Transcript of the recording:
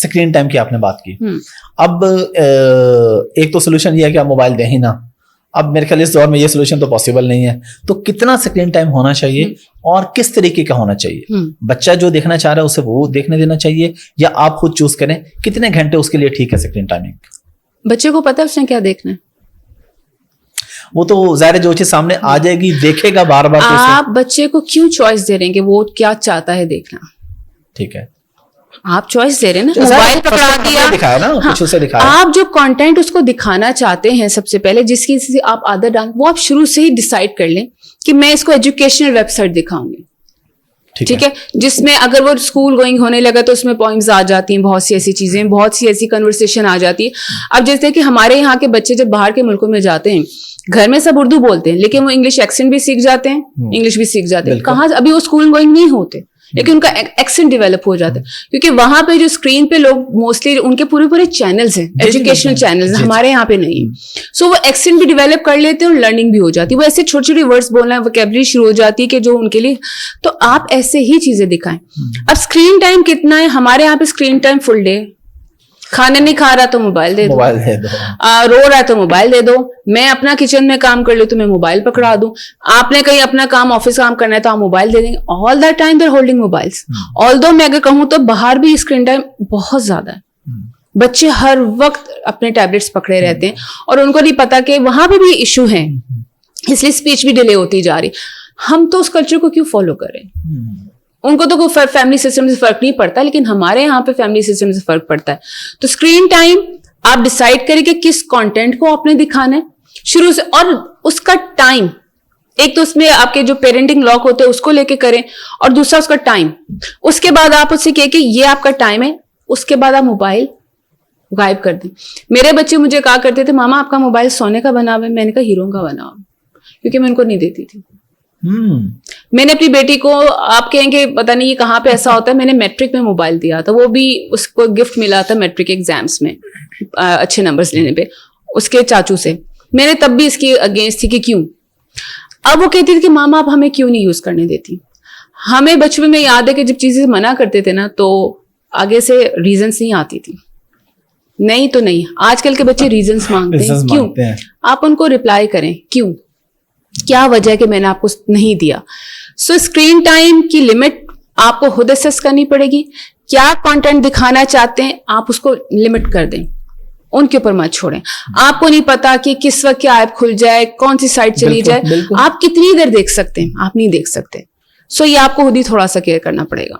Screen time की आपने बात की। अब एक तो सोल्यूशन ये है कि आप मोबाइल दें ही ना। अब मेरे ख्याल इस दौर में ये सोल्यूशन तो पॉसिबल नहीं है। तो कितना स्क्रीन टाइम होना चाहिए और किस तरीके का होना चाहिए? बच्चा जो देखना चाह रहा है उसे वो देखने देना चाहिए या आप खुद चूज करें कितने घंटे उसके लिए ठीक है स्क्रीन टाइमिंग? बच्चे को पता है उसने क्या देखना है, वो तो जाहिर है जो चीज सामने आ जाएगी देखेगा बार बार। आप बच्चे को क्यों चॉइस दे रहे हैं कि वो क्या चाहता है देखना? ठीक है, आप चॉइस दे रहे हैं ना, मोबाइल पकड़ा दिया, दिखाया ना, कुछ उसे दिखाया। आप जो कंटेंट उसको दिखाना चाहते हैं सबसे पहले जिसकी आप आदत डाल, वो आप शुरू से ही डिसाइड कर लें कि मैं इसको एजुकेशनल वेबसाइट दिखाऊंगी। ठीक है, जिसमें अगर वो स्कूल गोइंग होने लगा तो उसमें पॉइंट्स आ जाती हैं, बहुत सी ऐसी चीजें, बहुत सी ऐसी कन्वर्सेशन आ जाती है। अब जैसे कि हमारे यहाँ के बच्चे जब बाहर के मुल्कों में जाते हैं, घर में सब उर्दू बोलते हैं लेकिन वो इंग्लिश एक्सेंट भी सीख जाते हैं, इंग्लिश भी सीख जाते हैं। कहाँ अभी वो स्कूल गोइंग नहीं होते लेकिन उनका एक्सेंट डेवलप हो जाता है, क्योंकि वहां पे जो स्क्रीन पे लोग मोस्टली उनके पूरे पूरे चैनल्स हैं, एजुकेशनल चैनल्स, हमारे यहाँ पे नहीं। सो वो एक्सेंट भी डेवलप कर लेते हैं और लर्निंग भी हो जाती है। वो ऐसे छोटे छोटे वर्ड्स बोलना, वोकैबुलरी शुरू हो जाती है कि जो उनके लिए, तो आप ऐसे ही चीजें दिखाएं। अब स्क्रीन टाइम कितना है? हमारे यहाँ पे स्क्रीन टाइम फुल डे। खाना नहीं खा रहा तो मोबाइल दे दो, मोबाइल दे दो। रो रहा है तो मोबाइल दे दो। मैं अपना किचन में काम कर लूं तो मैं मोबाइल पकड़ा दूं। आपने कहीं अपना काम ऑफिस काम करना है तो आप मोबाइल दे देंगे। All that time they are holding mobiles. Although मैं अगर कहूं तो बाहर भी स्क्रीन टाइम बहुत ज्यादा है। बच्चे हर वक्त अपने टैबलेट्स पकड़े रहते हैं और उनको नहीं पता कि वहां पे भी इशू है, इसलिए स्पीच भी डिले होती जा रही। हम तो उस कल्चर को क्यों फॉलो करें? उनको तो कोई फैमिली सिस्टम से फर्क नहीं पड़ता, लेकिन हमारे यहाँ पे फैमिली सिस्टम से फर्क पड़ता है। तो स्क्रीन टाइम आप डिसाइड करें कि किस कंटेंट को आपने दिखाना है शुरू से, और उसका टाइम, एक तो उसमें आपके जो पेरेंटिंग लॉक होते हैं उसको लेके करें, और दूसरा उसका टाइम। उसके बाद आप उससे कहें कि ये आपका टाइम है, उसके बाद आप मोबाइल गायब कर दें। मेरे बच्चे मुझे कहा करते थे, मामा आपका मोबाइल सोने का बना हुआ है। मैंने कहा हीरो का बना हुआ, क्योंकि मैं उनको नहीं देती थी। मैंने अपनी बेटी को, आप कहेंगे पता नहीं ये कहाँ पे ऐसा होता है, मैंने मैट्रिक में मोबाइल दिया था। वो भी उसको गिफ्ट मिला था मैट्रिक एग्जाम्स में अच्छे नंबर्स लेने पे उसके चाचू से। मैंने तब भी इसकी अगेंस्ट थी कि क्यों। अब वो कहती थी कि मामा आप हमें क्यों नहीं यूज करने देती। हमें बचपन में याद है कि जब चीजें मना करते थे ना तो आगे से रीजंस नहीं आती थी, नहीं तो नहीं। आजकल के बच्चे रीजंस मांगते हैं, क्यों? आप उनको रिप्लाई करें, क्यों, क्या वजह कि मैंने आपको नहीं दिया। सो स्क्रीन टाइम की लिमिट आपको खुद असेस करनी पड़ेगी। क्या कंटेंट दिखाना चाहते हैं आप उसको लिमिट कर दें, उनके ऊपर मत छोड़ें। आपको नहीं पता कि किस वक्त क्या ऐप खुल जाए, कौन सी साइट चली जाए, आप कितनी देर देख सकते हैं, आप नहीं देख सकते। सो ये आपको खुद ही थोड़ा सा केयर करना पड़ेगा।